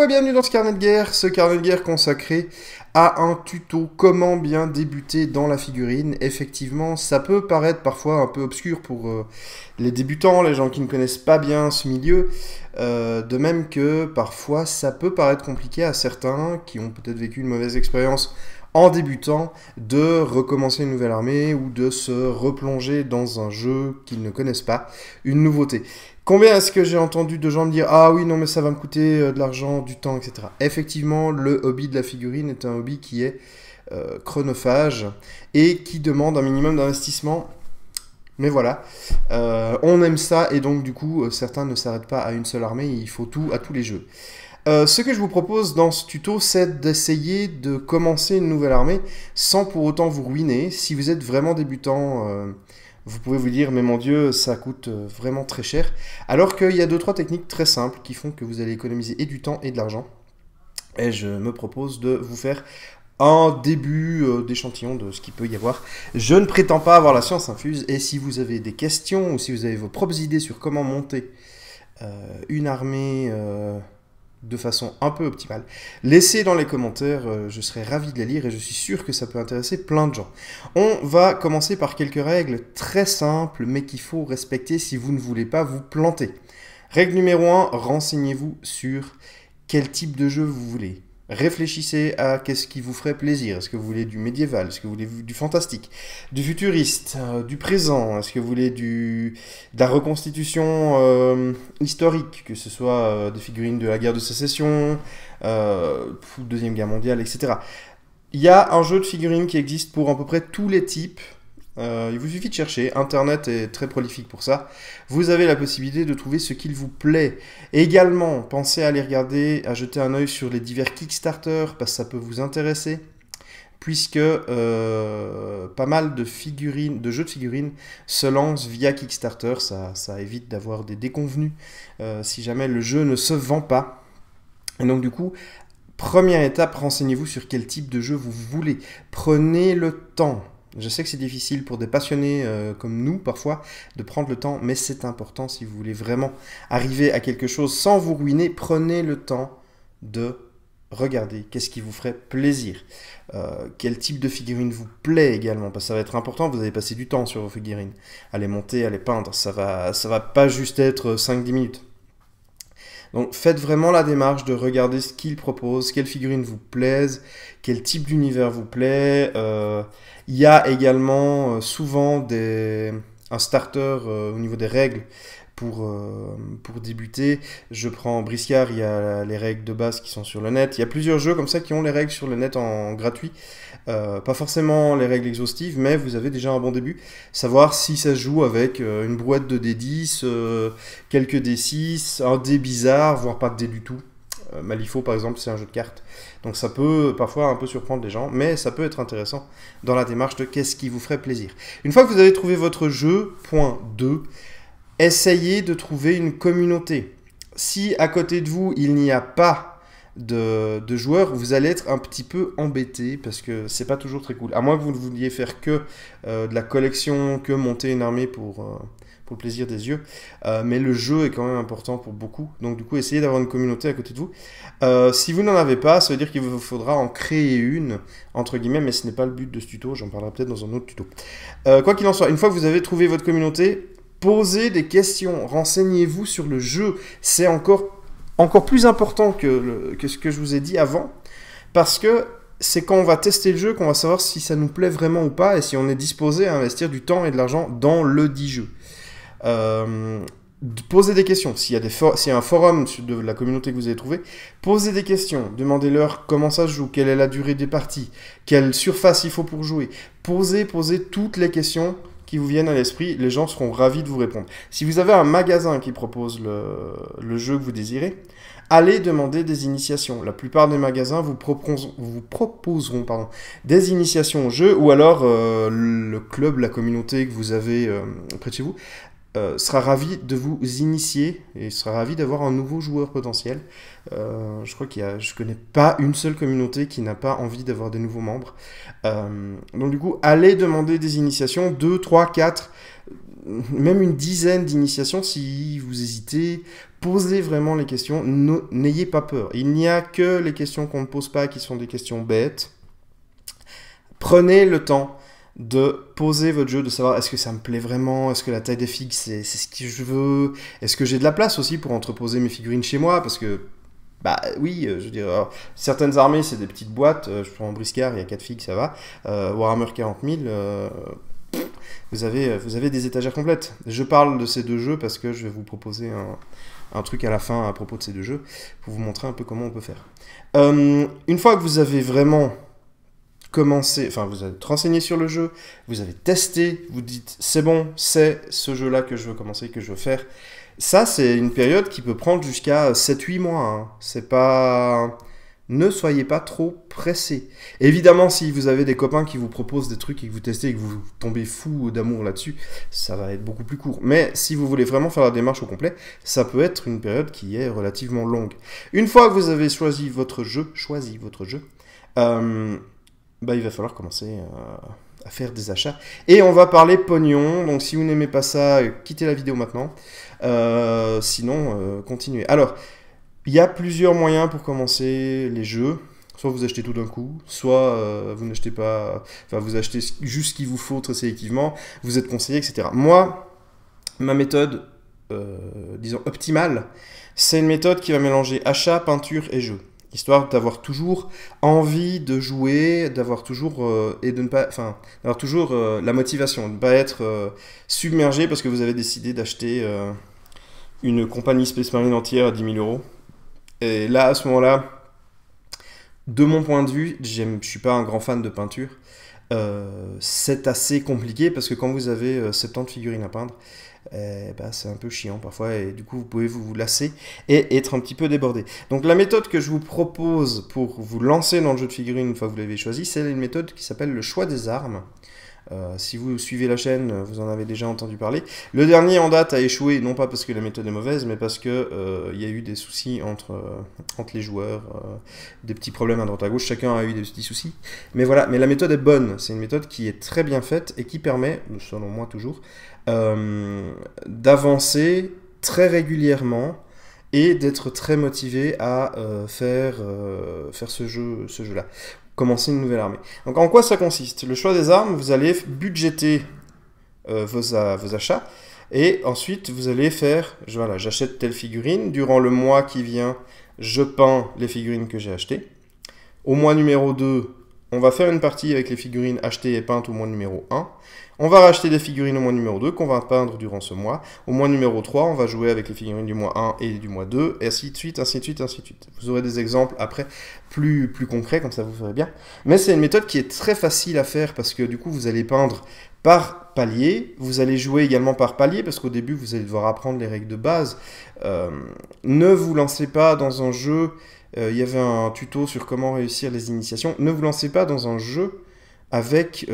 et bienvenue dans ce carnet de guerre consacré à un tuto comment bien débuter dans la figurine. Effectivement, ça peut paraître parfois un peu obscur pour les débutants, les gens qui ne connaissent pas bien ce milieu, de même que parfois ça peut paraître compliqué à certains qui ont peut-être vécu une mauvaise expérience en débutant de recommencer une nouvelle armée ou de se replonger dans un jeu qu'ils ne connaissent pas, une nouveauté. Combien est-ce que j'ai entendu de gens me dire « Ah oui, non, mais ça va me coûter de l'argent, du temps, etc. » Effectivement, le hobby de la figurine est un hobby qui est chronophage et qui demande un minimum d'investissement. Mais voilà, on aime ça et donc du coup, certains ne s'arrêtent pas à une seule armée, il faut tout à tous les jeux. Ce que je vous propose dans ce tuto, c'est d'essayer de commencer une nouvelle armée sans pour autant vous ruiner. Si vous êtes vraiment débutant, vous pouvez vous dire, mais mon Dieu, ça coûte vraiment très cher. Alors qu'il y a 2-3 techniques très simples qui font que vous allez économiser et du temps et de l'argent. Et je me propose de vous faire un début d'échantillon de ce qu'il peut y avoir. Je ne prétends pas avoir la science infuse, et si vous avez des questions ou si vous avez vos propres idées sur comment monter une armée de façon un peu optimale, laissez dans les commentaires, je serai ravi de les lire et je suis sûr que ça peut intéresser plein de gens. On va commencer par quelques règles très simples mais qu'il faut respecter si vous ne voulez pas vous planter. Règle numéro 1, renseignez-vous sur quel type de jeu vous voulez. Réfléchissez à qu'est-ce qui vous ferait plaisir. Est-ce que vous voulez du médiéval? Est-ce que vous voulez du fantastique? Du futuriste? Du présent? Est-ce que vous voulez de la reconstitution historique? Que ce soit des figurines de la guerre de sécession, Deuxième Guerre mondiale, etc. Il y a un jeu de figurines qui existe pour à peu près tous les types. Il vous suffit de chercher, Internet est très prolifique pour ça. Vous avez la possibilité de trouver ce qu'il vous plaît. Également, pensez à aller regarder, à jeter un œil sur les divers Kickstarter, parce que ça peut vous intéresser, puisque pas mal de figurines, de jeux de figurines se lancent via Kickstarter. Ça évite d'avoir des déconvenus si jamais le jeu ne se vend pas. Et donc du coup, première étape, renseignez-vous sur quel type de jeu vous voulez. Prenez le temps. Je sais que c'est difficile pour des passionnés comme nous, parfois, de prendre le temps, mais c'est important si vous voulez vraiment arriver à quelque chose sans vous ruiner. Prenez le temps de regarder qu'est-ce qui vous ferait plaisir. Quel type de figurine vous plaît également, parce que ça va être important, vous allez passer du temps sur vos figurines. À les monter, à les peindre, ça va pas juste être 5-10 minutes. Donc faites vraiment la démarche de regarder ce qu'ils proposent, quelles figurines vous plaisent, quel type d'univers vous plaît. Il y a également souvent un starter au niveau des règles pour débuter. Je prends Briscard, il y a les règles de base qui sont sur le net. Il y a plusieurs jeux comme ça qui ont les règles sur le net en gratuit. Pas forcément les règles exhaustives, mais vous avez déjà un bon début. Savoir si ça se joue avec une brouette de D10, quelques D6, un dé bizarre, voire pas de dé du tout. Malifaux par exemple, c'est un jeu de cartes. Donc ça peut parfois un peu surprendre les gens, mais ça peut être intéressant dans la démarche de qu'est-ce qui vous ferait plaisir. Une fois que vous avez trouvé votre jeu, point 2, essayez de trouver une communauté. Si à côté de vous, il n'y a pas de joueurs, vous allez être un petit peu embêté parce que c'est pas toujours très cool. À moins que vous ne vouliez faire que de la collection, que monter une armée pour le plaisir des yeux. Mais le jeu est quand même important pour beaucoup. Donc du coup, essayez d'avoir une communauté à côté de vous. Si vous n'en avez pas, ça veut dire qu'il vous faudra en créer une, entre guillemets, mais ce n'est pas le but de ce tuto. J'en parlerai peut-être dans un autre tuto. Quoi qu'il en soit, une fois que vous avez trouvé votre communauté, posez des questions, renseignez-vous sur le jeu. C'est encore plus important que ce que je vous ai dit avant, parce que c'est quand on va tester le jeu qu'on va savoir si ça nous plaît vraiment ou pas, et si on est disposé à investir du temps et de l'argent dans le dit jeu. Posez des questions. S'il y a un forum de la communauté que vous avez trouvé, posez des questions. Demandez-leur comment ça se joue, quelle est la durée des parties, quelle surface il faut pour jouer. Posez toutes les questions qui vous viennent à l'esprit, les gens seront ravis de vous répondre. Si vous avez un magasin qui propose le jeu que vous désirez, allez demander des initiations. La plupart des magasins vous proposeront des initiations au jeu, ou alors le club, la communauté que vous avez près de chez vous, sera ravi de vous initier et sera ravi d'avoir un nouveau joueur potentiel. Je crois je connais pas une seule communauté qui n'a pas envie d'avoir des nouveaux membres. Donc du coup, allez demander des initiations, 2, 3, 4, même une dizaine d'initiations si vous hésitez. posez vraiment les questions, n'ayez pas peur. Il n'y a que les questions qu'on ne pose pas qui sont des questions bêtes. Prenez le temps de poser votre jeu, de savoir est-ce que ça me plaît vraiment, est-ce que la taille des figues c'est ce que je veux, est-ce que j'ai de la place aussi pour entreposer mes figurines chez moi, parce que bah oui, je veux dire, alors, certaines armées c'est des petites boîtes, je prends Briscard, il y a 4 figues, ça va, Warhammer 40 000, vous avez des étagères complètes. Je parle de ces deux jeux parce que je vais vous proposer un truc à la fin à propos de ces deux jeux, pour vous montrer un peu comment on peut faire. Une fois que vous avez vraiment commencé, enfin vous avez renseigné sur le jeu, vous avez testé, vous dites c'est bon, c'est ce jeu-là que je veux commencer, que je veux faire. Ça, c'est une période qui peut prendre jusqu'à 7-8 mois. Hein. C'est pas... Ne soyez pas trop pressés. Évidemment, si vous avez des copains qui vous proposent des trucs et que vous testez et que vous tombez fou d'amour là-dessus, ça va être beaucoup plus court. Mais si vous voulez vraiment faire la démarche au complet, ça peut être une période qui est relativement longue. Une fois que vous avez choisi votre jeu, bah, il va falloir commencer à faire des achats. Et on va parler pognon. Donc si vous n'aimez pas ça, quittez la vidéo maintenant. Sinon, continuez. Alors, il y a plusieurs moyens pour commencer les jeux. Soit vous achetez tout d'un coup, soit vous n'achetez pas... Enfin, vous achetez juste ce qu'il vous faut très sélectivement. Vous êtes conseillé, etc. Moi, ma méthode, disons, optimale, c'est une méthode qui va mélanger achat, peinture et jeu. Histoire d'avoir toujours envie de jouer, d'avoir toujours et de ne pas, enfin, d'avoir toujours la motivation, de ne pas être submergé parce que vous avez décidé d'acheter une compagnie Space Marine entière à 10 000 euros. Et là, à ce moment-là, de mon point de vue, je suis pas un grand fan de peinture. C'est assez compliqué parce que quand vous avez 70 figurines à peindre, bah, c'est un peu chiant parfois et du coup vous pouvez vous lasser et être un petit peu débordé. Donc la méthode que je vous propose pour vous lancer dans le jeu de figurines une fois que vous l'avez choisi, c'est une méthode qui s'appelle le choix des armes. Si vous suivez la chaîne, vous en avez déjà entendu parler. Le dernier en date a échoué, non pas parce que la méthode est mauvaise, mais parce que y a eu des soucis entre les joueurs, des petits problèmes à droite à gauche, chacun a eu des petits soucis. Mais voilà, mais la méthode est bonne, c'est une méthode qui est très bien faite et qui permet, selon moi toujours, d'avancer très régulièrement et d'être très motivé à faire ce jeu-là. Commencer une nouvelle armée. Donc en quoi ça consiste? Le choix des armes, vous allez budgéter vos achats et ensuite vous allez faire, voilà, j'achète telle figurine, durant le mois qui vient, je peins les figurines que j'ai achetées. Au mois numéro 2, on va faire une partie avec les figurines achetées et peintes au mois numéro 1. On va racheter des figurines au mois numéro 2 qu'on va peindre durant ce mois. Au mois numéro 3, on va jouer avec les figurines du mois 1 et du mois 2, et ainsi de suite, ainsi de suite, ainsi de suite. Vous aurez des exemples après plus concrets, comme ça vous ferez bien. Mais c'est une méthode qui est très facile à faire parce que du coup, vous allez peindre par palier. Vous allez jouer également par palier parce qu'au début, vous allez devoir apprendre les règles de base. Ne vous lancez pas dans un jeu... Il y avait un tuto sur comment réussir les initiations. Ne vous lancez pas dans un jeu avec...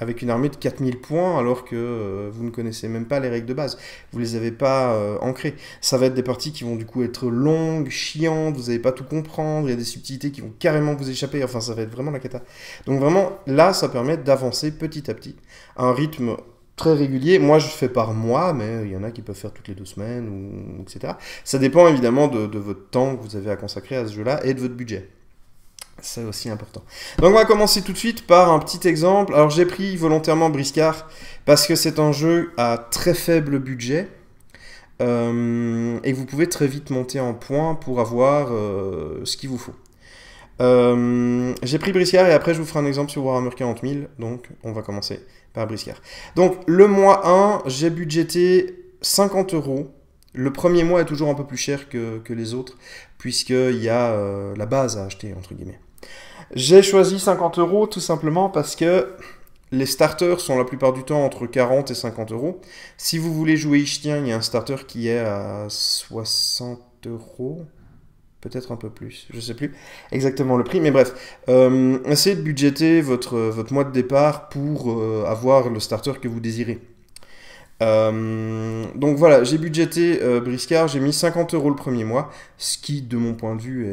avec une armée de 4000 points alors que vous ne connaissez même pas les règles de base. Vous ne les avez pas ancrées. Ça va être des parties qui vont du coup être longues, chiantes, vous n'allez pas tout comprendre, il y a des subtilités qui vont carrément vous échapper, enfin ça va être vraiment la cata. Donc vraiment, là, ça permet d'avancer petit à petit, à un rythme très régulier. Moi, je fais par mois, mais il y en a qui peuvent faire toutes les 2 semaines, ou etc. Ça dépend évidemment de votre temps que vous avez à consacrer à ce jeu-là et de votre budget. C'est aussi important. Donc on va commencer tout de suite par un petit exemple. Alors j'ai pris volontairement Briscard parce que c'est un jeu à très faible budget et vous pouvez très vite monter en points pour avoir ce qu'il vous faut. J'ai pris Briscard et après je vous ferai un exemple sur Warhammer 40 000. Donc on va commencer par Briscard. Donc le mois 1, j'ai budgété 50 €. Le premier mois est toujours un peu plus cher que les autres, puisqu'il y a la base à acheter, entre guillemets. J'ai choisi 50 € tout simplement parce que les starters sont la plupart du temps entre 40 et 50 €. Si vous voulez jouer Ichtien, il y a un starter qui est à 60 €, peut-être un peu plus, je ne sais plus exactement le prix, mais bref. Essayez de budgéter votre mois de départ pour avoir le starter que vous désirez. Donc voilà, j'ai budgété Briscard, j'ai mis 50 € le premier mois, ce qui de mon point de vue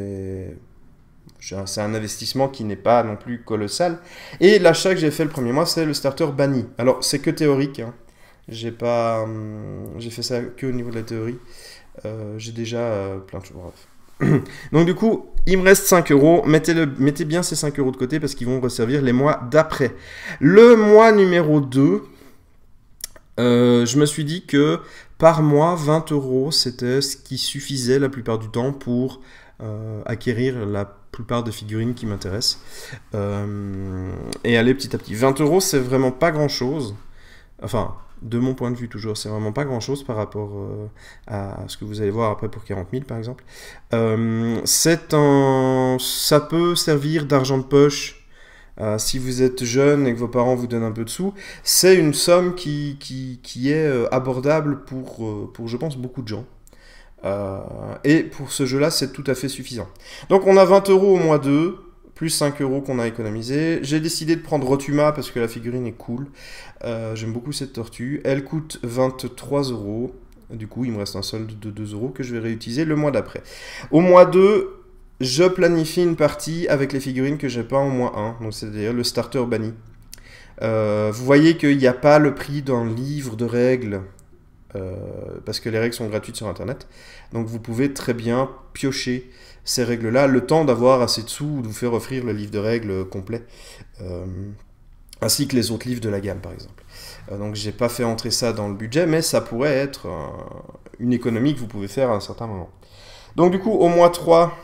c'est un investissement qui n'est pas non plus colossal. Et l'achat que j'ai fait le premier mois, c'est le starter banni. Alors c'est que théorique, hein. J'ai pas, j'ai fait ça que au niveau de la théorie. J'ai déjà plein de choses. Bref. Donc du coup, il me reste 5 euros. Mettez bien ces 5 euros de côté parce qu'ils vont resservir les mois d'après. Le mois numéro 2, je me suis dit que par mois, 20 euros, c'était ce qui suffisait la plupart du temps pour acquérir la plupart des figurines qui m'intéressent. Et aller petit à petit. 20 euros, c'est vraiment pas grand-chose. Enfin, de mon point de vue toujours, c'est vraiment pas grand-chose par rapport à ce que vous allez voir après pour 40 000 par exemple. Ça peut servir d'argent de poche si vous êtes jeune et que vos parents vous donnent un peu de sous. C'est une somme qui est abordable pour, je pense, beaucoup de gens. Et pour ce jeu-là, c'est tout à fait suffisant. Donc on a 20 euros au mois 2, plus 5 euros qu'on a économisé. J'ai décidé de prendre Rotuma parce que la figurine est cool. J'aime beaucoup cette tortue. Elle coûte 23 euros. Du coup, il me reste un solde de 2 euros que je vais réutiliser le mois d'après. Au mois 2, je planifie une partie avec les figurines que j'ai peint au mois 1. Donc c'est-à-dire le starter banni. Vous voyez qu'il n'y a pas le prix d'un livre de règles. Parce que les règles sont gratuites sur internet. Donc vous pouvez très bien piocher ces règles-là, le temps d'avoir assez de sous ou de vous faire offrir le livre de règles complet, ainsi que les autres livres de la gamme par exemple. Donc j'ai pas fait entrer ça dans le budget, mais ça pourrait être une économie que vous pouvez faire à un certain moment. Donc du coup au mois 3,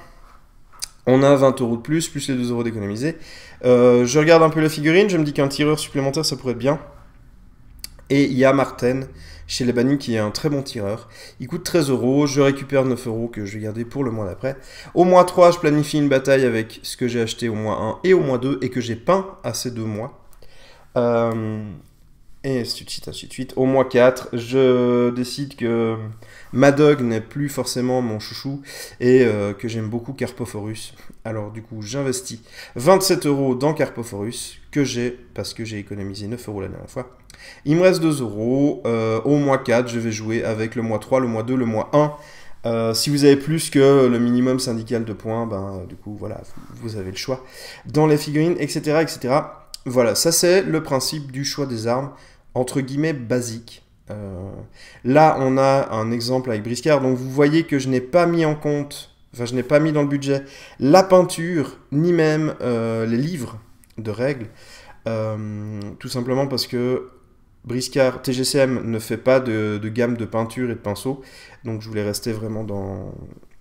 on a 20 euros de plus les 2 euros d'économiser. Je regarde un peu la figurine, je me dis qu'un tireur supplémentaire ça pourrait être bien. Et il y a Marten chez les bannis qui est un très bon tireur. Il coûte 13 euros, je récupère 9 euros que je vais garder pour le mois d'après. Au mois 3, je planifie une bataille avec ce que j'ai acheté au mois 1 et au mois 2 et que j'ai peint à ces 2 mois. Et ainsi de suite, ainsi de suite. Au mois 4, je décide que Madog n'est plus forcément mon chouchou et que j'aime beaucoup Carpophorus. Alors du coup, j'investis 27 euros dans Carpophorus que j'ai parce que j'ai économisé 9 euros la dernière fois. Il me reste 2 euros. Au mois 4, je vais jouer avec le mois 3, le mois 2, le mois 1. Si vous avez plus que le minimum syndical de points, ben, du coup, voilà, vous avez le choix dans les figurines, etc., etc. Voilà, ça c'est le principe du choix des armes, entre guillemets, basique. Là, on a un exemple avec Briscard. Donc, vous voyez que je n'ai pas mis en compte, enfin, je n'ai pas mis dans le budget la peinture, ni même les livres de règles. Tout simplement parce que Briscard TGCM ne fait pas de gamme de peinture et de pinceaux, donc je voulais rester vraiment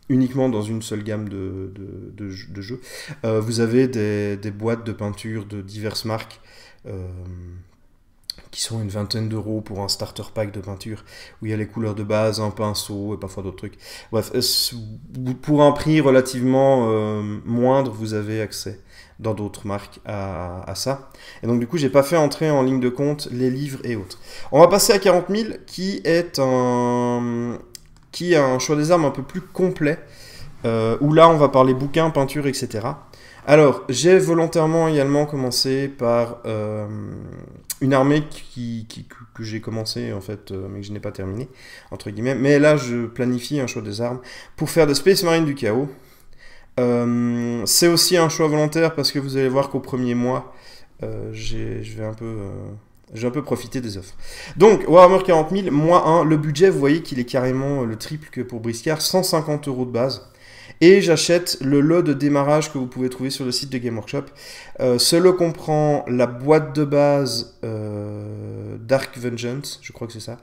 uniquement dans une seule gamme de jeux. Vous avez des boîtes de peinture de diverses marques qui sont une vingtaine d'euros pour un starter pack de peinture, où il y a les couleurs de base, un pinceau et parfois d'autres trucs. Bref, pour un prix relativement moindre, vous avez accès dans d'autres marques à ça. Et donc du coup, j'ai pas fait entrer en ligne de compte les livres et autres. On va passer à 40 000, qui a un choix des armes un peu plus complet, où là, on va parler bouquins, peinture, etc. Alors, j'ai volontairement également commencé par une armée que j'ai commencé, en fait, mais que je n'ai pas terminé, entre guillemets. Mais là, je planifie un choix des armes pour faire des Space Marines du chaos. C'est aussi un choix volontaire parce que vous allez voir qu'au premier mois, j'ai un peu profité des offres. Donc, Warhammer 40 000, mois 1, le budget, vous voyez qu'il est carrément le triple que pour Briscard, 150 euros de base. Et j'achète le lot de démarrage que vous pouvez trouver sur le site de Game Workshop. Ce lot comprend la boîte de base Dark Vengeance, je crois que c'est ça,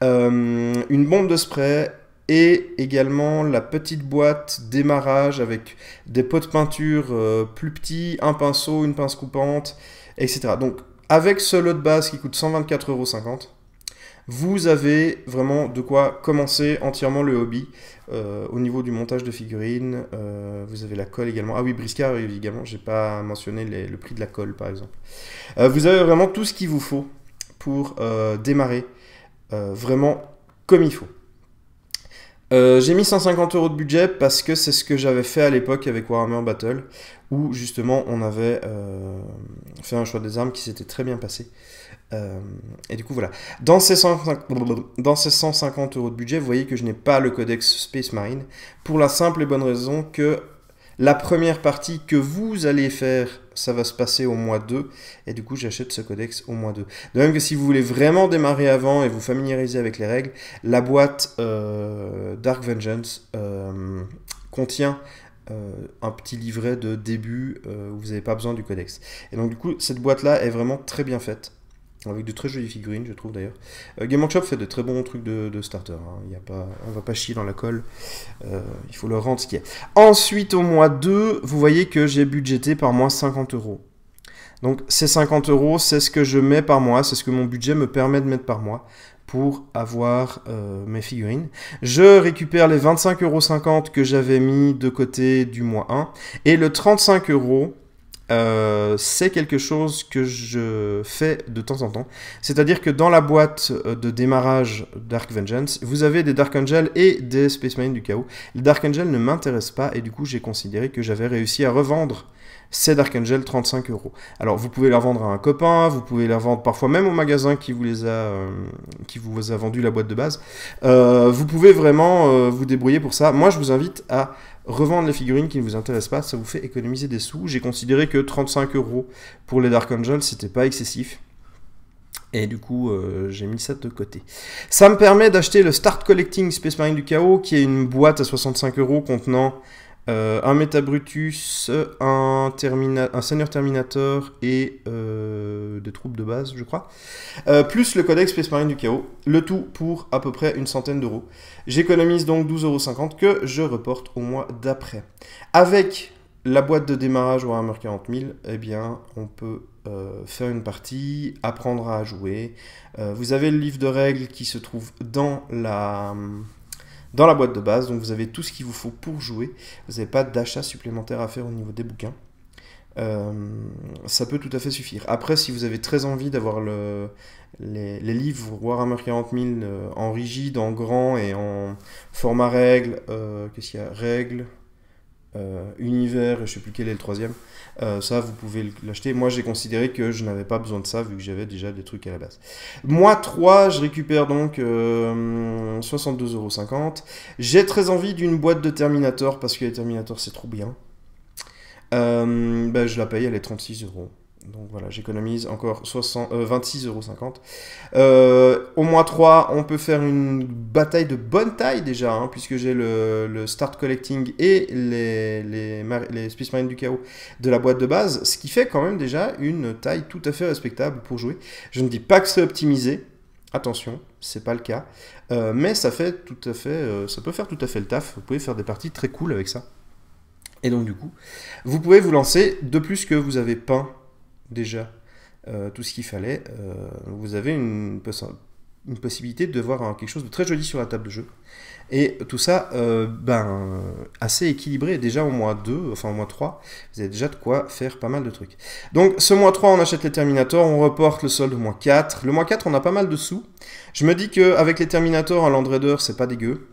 une bombe de spray, et également la petite boîte démarrage avec des pots de peinture plus petits, un pinceau, une pince coupante, etc. Donc avec ce lot de base qui coûte 124,50 €, vous avez vraiment de quoi commencer entièrement le hobby. Au niveau du montage de figurines, vous avez la colle également. Ah oui, Briscard également, j'ai pas mentionné le prix de la colle par exemple. Vous avez vraiment tout ce qu'il vous faut pour démarrer vraiment comme il faut. J'ai mis 150 € de budget parce que c'est ce que j'avais fait à l'époque avec Warhammer Battle, où justement on avait fait un choix des armes qui s'était très bien passé. Et du coup voilà, dans ces 150 € de budget, vous voyez que je n'ai pas le codex Space Marine, pour la simple et bonne raison que La première partie que vous allez faire, ça va se passer au mois 2, et du coup j'achète ce codex au mois 2. De même que si vous voulez vraiment démarrer avant et vous familiariser avec les règles, la boîte Dark Vengeance contient un petit livret de début où vous n'avez pas besoin du codex. Et donc du coup cette boîte-là est vraiment très bien faite. Avec de très jolies figurines, je trouve d'ailleurs. Game Workshop fait de très bons trucs de starter. Hein. Y a pas, on va pas chier dans la colle. Il faut leur rendre ce qu'il y a. Ensuite, au mois 2, vous voyez que j'ai budgété par mois 50 €. Donc, ces 50 €, c'est ce que je mets par mois. C'est ce que mon budget me permet de mettre par mois pour avoir mes figurines. Je récupère les 25,50 € que j'avais mis de côté du mois 1. Et le 35 €. C'est quelque chose que je fais de temps en temps. C'est-à-dire que dans la boîte de démarrage Dark Vengeance, vous avez des Dark Angel et des Space Marines du Chaos. Les Dark Angel ne m'intéressent pas et du coup j'ai considéré que j'avais réussi à revendre ces Dark Angel 35 €. Alors vous pouvez la vendre à un copain, vous pouvez la vendre parfois même au magasin qui vous a vendu la boîte de base. Vous pouvez vraiment vous débrouiller pour ça. Moi je vous invite à revendre les figurines qui ne vous intéressent pas, ça vous fait économiser des sous. J'ai considéré que 35 € pour les Dark Angel, c'était pas excessif. Et du coup, j'ai mis ça de côté. Ça me permet d'acheter le Start Collecting Space Marine du Chaos, qui est une boîte à 65 € contenant un Metabrutus, un Seigneur Terminator et des troupes de base, je crois. Plus le codex Space Marine du Chaos. Le tout pour à peu près une centaine d'euros. J'économise donc 12,50 € que je reporte au mois d'après. Avec la boîte de démarrage Warhammer 40 000, eh bien, on peut faire une partie, apprendre à jouer. Vous avez le livre de règles qui se trouve dans la boîte de base, donc vous avez tout ce qu'il vous faut pour jouer. Vous n'avez pas d'achat supplémentaire à faire au niveau des bouquins. Ça peut tout à fait suffire. Après, si vous avez très envie d'avoir les livres Warhammer 40 000 en rigide, en grand et en format règle, qu'est-ce qu'il y a? Règle, univers, et je ne sais plus quel est le troisième. Ça, vous pouvez l'acheter. Moi, j'ai considéré que je n'avais pas besoin de ça, vu que j'avais déjà des trucs à la base. Mois 3, je récupère donc 62,50 €. J'ai très envie d'une boîte de Terminator, parce que les Terminators, c'est trop bien. Je la paye, elle est 36 €. Donc voilà, j'économise encore 26,50 €. Au mois 3, on peut faire une bataille de bonne taille déjà, hein, puisque j'ai le Start Collecting et les Space Marines du Chaos de la boîte de base, ce qui fait quand même déjà une taille tout à fait respectable pour jouer. Je ne dis pas que c'est optimisé, attention, c'est pas le cas, mais ça fait tout à fait, ça peut faire tout à fait le taf. Vous pouvez faire des parties très cool avec ça. Et donc du coup, vous pouvez vous lancer, de plus que vous avez peint déjà tout ce qu'il fallait, vous avez une possibilité de voir quelque chose de très joli sur la table de jeu. Et tout ça, assez équilibré. Déjà au mois 2, enfin au mois 3, vous avez déjà de quoi faire pas mal de trucs. Donc ce mois 3, on achète les Terminators, on reporte le solde au mois 4. Le mois 4, on a pas mal de sous. Je me dis qu'avec les Terminators, un Land Raider, c'est pas dégueu.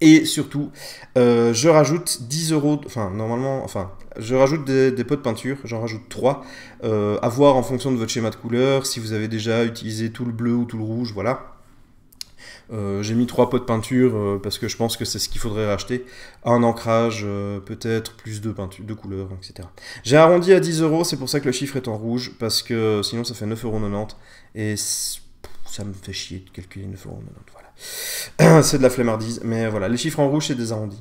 Et surtout, je rajoute 10 €, je rajoute des pots de peinture, j'en rajoute 3, à voir en fonction de votre schéma de couleur, si vous avez déjà utilisé tout le bleu ou tout le rouge, voilà. J'ai mis 3 pots de peinture parce que je pense que c'est ce qu'il faudrait racheter. Un ancrage, peut-être plus de peinture, de couleurs, etc. J'ai arrondi à 10 €, c'est pour ça que le chiffre est en rouge, parce que sinon ça fait 9,90 €, et ça me fait chier de calculer 9,90 €, voilà. C'est de la flemmardise, mais voilà, les chiffres en rouge, c'est des arrondis.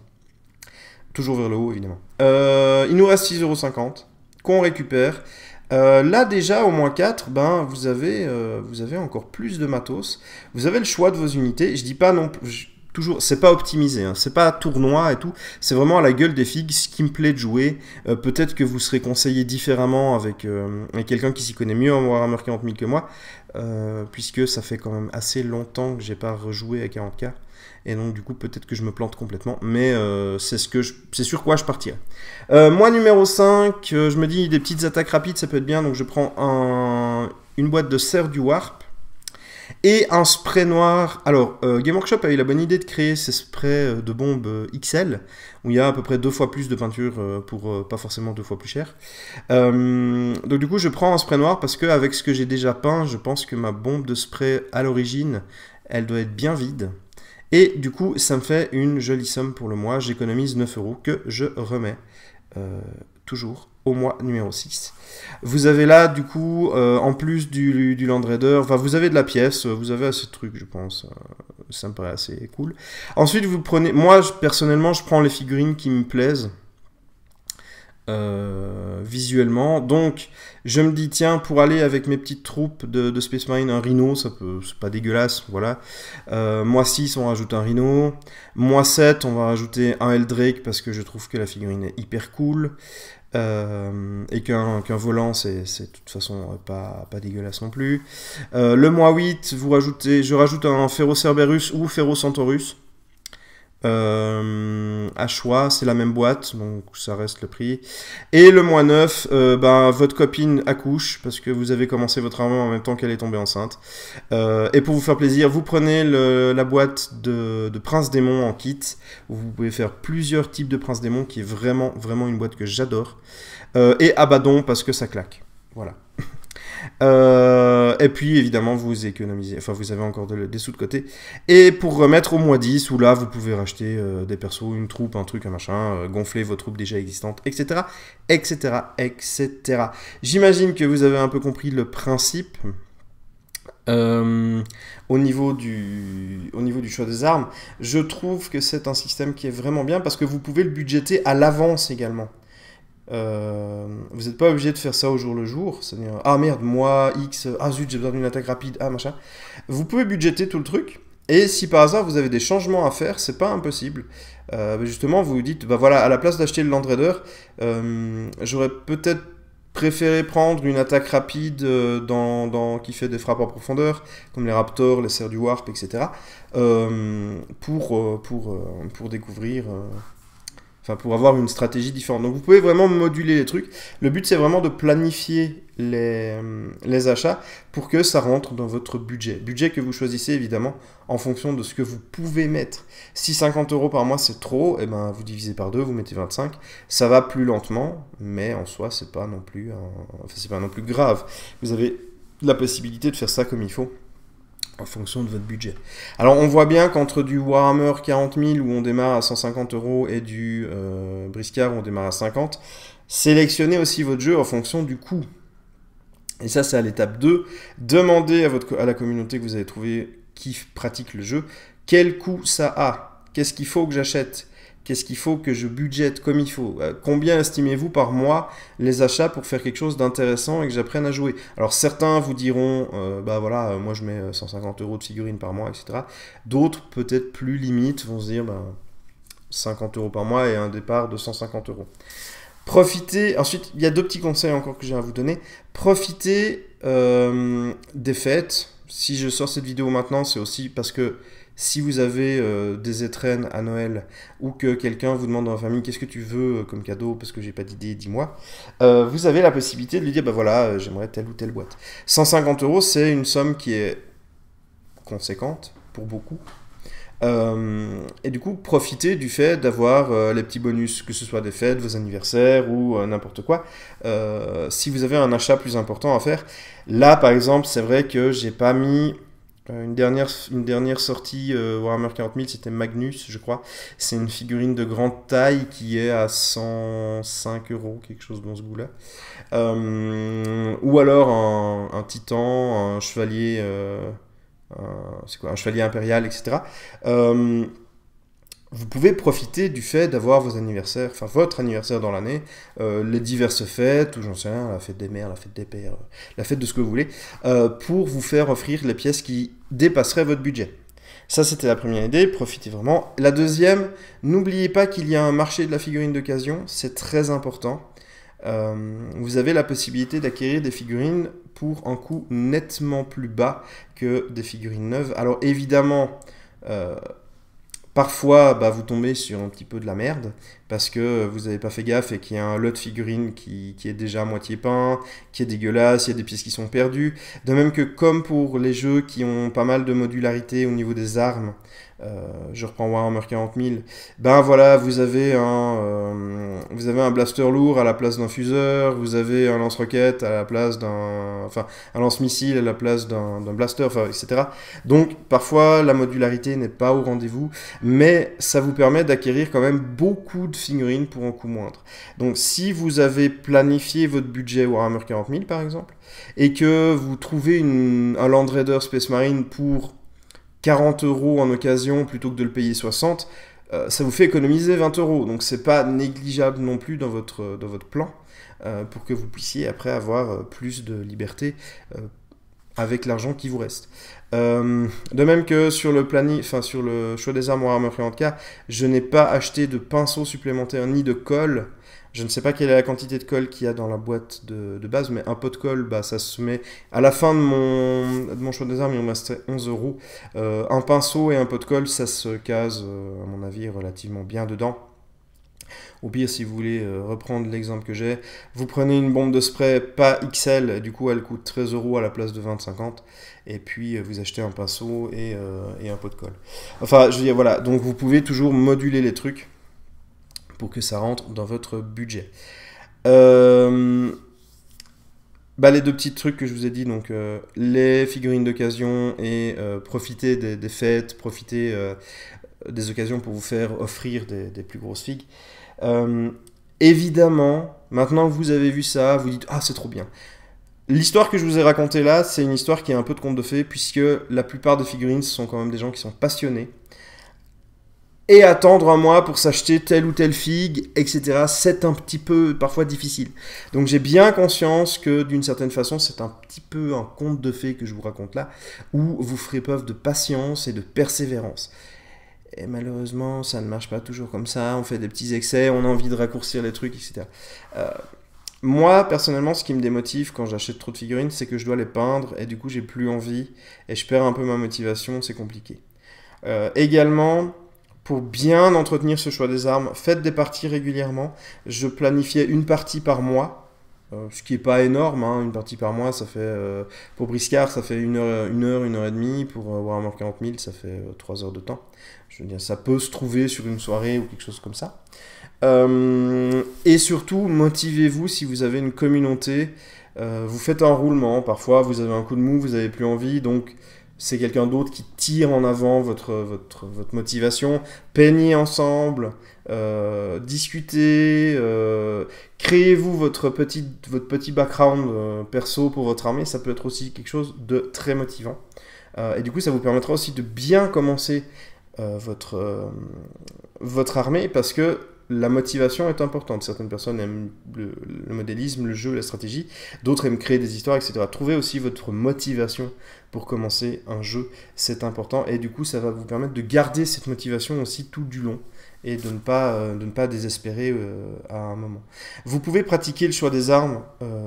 Toujours vers le haut, évidemment. Il nous reste 6,50 € qu'on récupère. Là, déjà, au moins 4, vous avez encore plus de matos. Vous avez le choix de vos unités. Je dis pas non plus... Toujours, c'est pas optimisé, hein, c'est pas tournoi et tout, c'est vraiment à la gueule des figues, ce qui me plaît de jouer. Peut-être que vous serez conseillé différemment avec quelqu'un qui s'y connaît mieux en Warhammer 40 000 que moi, puisque ça fait quand même assez longtemps que j'ai pas rejoué à 40K, et donc du coup peut-être que je me plante complètement, mais c'est sur quoi je partirai. Moi numéro 5, je me dis des petites attaques rapides, ça peut être bien, donc je prends une boîte de serre du Warp, et un spray noir. Alors, Game Workshop a eu la bonne idée de créer ces sprays de bombes XL, où il y a à peu près 2 fois plus de peinture pour pas forcément 2 fois plus cher. Donc du coup, je prends un spray noir parce qu'avec ce que j'ai déjà peint, je pense que ma bombe de spray à l'origine, elle doit être bien vide. Et du coup, ça me fait une jolie somme pour le mois. J'économise 9 euros que je remets toujours au mois numéro 6. Vous avez là, du coup, en plus du Land Raider, enfin, vous avez de la pièce, vous avez assez de trucs, je pense. Ça me paraît assez cool. Ensuite, vous prenez... Moi, personnellement, je prends les figurines qui me plaisent. Visuellement. Donc, je me dis, tiens, pour aller avec mes petites troupes de Space Marine, un Rhino, ça peut, c'est pas dégueulasse, voilà. Mois 6, on rajoute un Rhino. Mois 7, on va rajouter un Eldrake parce que je trouve que la figurine est hyper cool. Et qu'un volant, c'est de toute façon pas dégueulasse non plus. Le mois 8, je rajoute un Ferrocerberus ou Ferrocentaurus. À choix, c'est la même boîte, donc ça reste le prix. Et le mois 9, votre copine accouche, parce que vous avez commencé votre armement en même temps qu'elle est tombée enceinte. Et pour vous faire plaisir, vous prenez la boîte de Prince Démon en kit. Vous pouvez faire plusieurs types de Prince Démon, qui est vraiment, vraiment une boîte que j'adore. Et Abaddon, parce que ça claque. Voilà. Et puis évidemment vous économisez, enfin vous avez encore des sous de côté. Et pour remettre au mois 10, où là vous pouvez racheter des persos, une troupe, un truc, un machin, gonfler vos troupes déjà existantes, etc. etc. etc. J'imagine que vous avez un peu compris le principe. Au niveau du choix des armes, je trouve que c'est un système qui est vraiment bien parce que vous pouvez le budgéter à l'avance également. Vous n'êtes pas obligé de faire ça au jour le jour, c'est-à-dire ah merde, moi X, ah zut, j'ai besoin d'une attaque rapide, ah machin. Vous pouvez budgéter tout le truc, et si par hasard vous avez des changements à faire, c'est pas impossible. Justement, vous vous dites, bah voilà, à la place d'acheter le Land Raider, j'aurais peut-être préféré prendre une attaque rapide qui fait des frappes en profondeur, comme les Raptors, les Serres du Warp, etc. Pour découvrir. Enfin, pour avoir une stratégie différente. Donc vous pouvez vraiment moduler les trucs. Le but, c'est vraiment de planifier les achats pour que ça rentre dans votre budget. Budget que vous choisissez, évidemment, en fonction de ce que vous pouvez mettre. Si 50 € par mois, c'est trop, et ben, vous divisez par 2, vous mettez 25. Ça va plus lentement, mais en soi, c'est pas non plus grave. Vous avez la possibilité de faire ça comme il faut, en fonction de votre budget. Alors on voit bien qu'entre du Warhammer 40 000 où on démarre à 150 € et du Briscard où on démarre à 50, sélectionnez aussi votre jeu en fonction du coût. Et ça c'est à l'étape 2. Demandez à la communauté que vous avez trouvé qui pratique le jeu, quel coût ça a, qu'est-ce qu'il faut que j'achète, qu'est-ce qu'il faut que je budgète comme il faut, combien estimez-vous par mois les achats pour faire quelque chose d'intéressant et que j'apprenne à jouer. Alors certains vous diront, bah voilà, moi je mets 150 € de figurines par mois, etc. D'autres, peut-être plus limite, vont se dire, bah, 50 € par mois et un départ de 150 €. Profitez, ensuite il y a 2 petits conseils encore que j'ai à vous donner. Profitez des fêtes. Si je sors cette vidéo maintenant, c'est aussi parce que si vous avez des étrennes à Noël ou que quelqu'un vous demande dans la famille qu'est-ce que tu veux comme cadeau parce que j'ai pas d'idée, dis-moi, vous avez la possibilité de lui dire bah voilà, j'aimerais telle ou telle boîte. 150 €, c'est une somme qui est conséquente pour beaucoup. Et du coup, profitez du fait d'avoir les petits bonus, que ce soit des fêtes, vos anniversaires ou n'importe quoi. Si vous avez un achat plus important à faire, là par exemple, c'est vrai que j'ai pas mis une dernière sortie Warhammer 40 000, c'était Magnus, je crois. C'est une figurine de grande taille qui est à 105 €, quelque chose dans ce goût-là. Ou alors un titan, un chevalier. C'est quoi, un chevalier impérial, etc. Vous pouvez profiter du fait d'avoir vos anniversaires, enfin votre anniversaire dans l'année, les diverses fêtes, ou j'en sais rien, la fête des mères, la fête des pères, la fête de ce que vous voulez, pour vous faire offrir les pièces qui dépasseraient votre budget. Ça, c'était la première idée, profitez vraiment. La deuxième, n'oubliez pas qu'il y a un marché de la figurine d'occasion, c'est très important. Vous avez la possibilité d'acquérir des figurines pour un coût nettement plus bas que des figurines neuves. Alors évidemment, parfois vous tombez sur un petit peu de la merde parce que vous n'avez pas fait gaffe et qu'il y a un lot de figurines qui est déjà à moitié peint, qui est dégueulasse, il y a des pièces qui sont perdues. De même que comme pour les jeux qui ont pas mal de modularité au niveau des armes, je reprends Warhammer 40 000, ben voilà, vous avez un blaster lourd à la place d'un fuseur, vous avez un lance-roquette à la place un lance-missile à la place d'un blaster, enfin, etc. Donc, parfois, la modularité n'est pas au rendez-vous, mais ça vous permet d'acquérir quand même beaucoup de figurines pour un coût moindre. Donc, si vous avez planifié votre budget Warhammer 40 000, par exemple, et que vous trouvez un Land Raider Space Marine pour 40 € en occasion plutôt que de le payer 60, ça vous fait économiser 20 €. Donc c'est pas négligeable non plus dans votre plan pour que vous puissiez après avoir plus de liberté avec l'argent qui vous reste. De même que sur sur le choix des armes Warhammer 40K, je n'ai pas acheté de pinceau supplémentaire ni de colle. Je ne sais pas quelle est la quantité de colle qu'il y a dans la boîte de base, mais un pot de colle, bah, ça se met... À la fin de mon choix des armes, il me restait 11 €. Un pinceau et un pot de colle, ça se case, à mon avis, relativement bien dedans. Au pire, si vous voulez reprendre l'exemple que j'ai, vous prenez une bombe de spray pas XL, et du coup elle coûte 13 € à la place de 20-50, et puis vous achetez un pinceau et un pot de colle. Enfin, je veux dire, voilà, donc vous pouvez toujours moduler les trucs pour que ça rentre dans votre budget. Bah, les deux petits trucs que je vous ai dit, donc les figurines d'occasion et profiter des fêtes, profiter des occasions pour vous faire offrir des plus grosses figues. Évidemment, maintenant que vous avez vu ça, vous dites « Ah, c'est trop bien ». L'histoire que je vous ai racontée là, c'est une histoire qui est un peu de conte de fées, puisque la plupart des figurines, ce sont quand même des gens qui sont passionnés. Et attendre un mois pour s'acheter telle ou telle figue, etc., c'est un petit peu parfois difficile. Donc j'ai bien conscience que d'une certaine façon, c'est un petit peu un conte de fées que je vous raconte là, où vous ferez preuve de patience et de persévérance. Et malheureusement, ça ne marche pas toujours comme ça, on fait des petits excès, on a envie de raccourcir les trucs, etc. Moi, personnellement, ce qui me démotive quand j'achète trop de figurines, c'est que je dois les peindre, et du coup, j'ai plus envie, et je perds un peu ma motivation, c'est compliqué. Également... Pour bien entretenir ce choix des armes, faites des parties régulièrement. Je planifiais une partie par mois, ce qui n'est pas énorme, hein. Une partie par mois, ça fait, pour Briscard, ça fait une heure et demie. Pour Warhammer 40 000, ça fait 3 heures de temps. Je veux dire, ça peut se trouver sur une soirée ou quelque chose comme ça. Et surtout, motivez-vous si vous avez une communauté. Vous faites un roulement, parfois vous avez un coup de mou, vous n'avez plus envie, donc... c'est quelqu'un d'autre qui tire en avant votre motivation. Peignez ensemble, discutez, créez-vous votre petit background perso pour votre armée. Ça peut être aussi quelque chose de très motivant. Et du coup, ça vous permettra aussi de bien commencer votre armée, parce que la motivation est importante. Certaines personnes aiment le modélisme, le jeu, la stratégie. D'autres aiment créer des histoires, etc. Trouvez aussi votre motivation pour commencer un jeu. C'est important. Et du coup, ça va vous permettre de garder cette motivation aussi tout du long. Et de ne pas désespérer à un moment. Vous pouvez pratiquer le choix des armes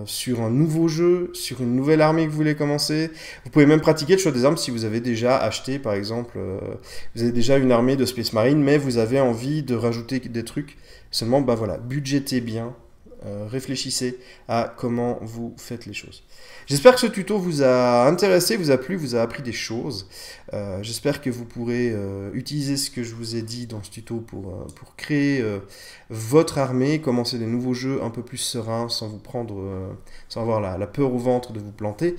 sur un nouveau jeu, sur une nouvelle armée que vous voulez commencer. Vous pouvez même pratiquer le choix des armes si vous avez déjà acheté, par exemple, vous avez déjà une armée de Space Marine, mais vous avez envie de rajouter des trucs. Seulement, bah voilà, budgétez bien, réfléchissez à comment vous faites les choses. J'espère que ce tuto vous a intéressé, vous a plu, vous a appris des choses. J'espère que vous pourrez utiliser ce que je vous ai dit dans ce tuto pour créer votre armée, commencer des nouveaux jeux un peu plus sereins, sans avoir la peur au ventre de vous planter.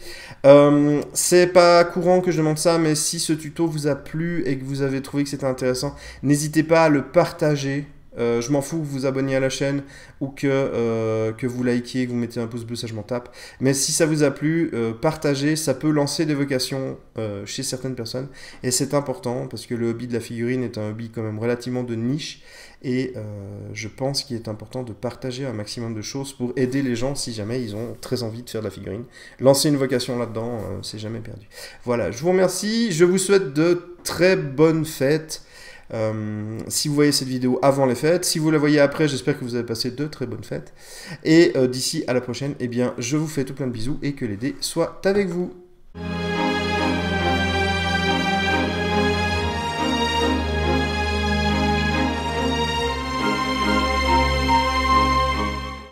C'est pas courant que je demande ça, mais si ce tuto vous a plu et que vous avez trouvé que c'était intéressant, n'hésitez pas à le partager. Je m'en fous que vous vous abonniez à la chaîne ou que vous likiez, que vous mettez un pouce bleu, ça je m'en tape. Mais si ça vous a plu, partagez, ça peut lancer des vocations chez certaines personnes. Et c'est important parce que le hobby de la figurine est un hobby quand même relativement de niche. Et je pense qu'il est important de partager un maximum de choses pour aider les gens si jamais ils ont très envie de faire de la figurine. Lancer une vocation là-dedans, c'est jamais perdu. Voilà, je vous remercie, je vous souhaite de très bonnes fêtes. Si vous voyez cette vidéo avant les fêtes, si vous la voyez après, j'espère que vous avez passé de très bonnes fêtes. Et d'ici à la prochaine, eh bien, je vous fais tout plein de bisous et que les dés soient avec vous.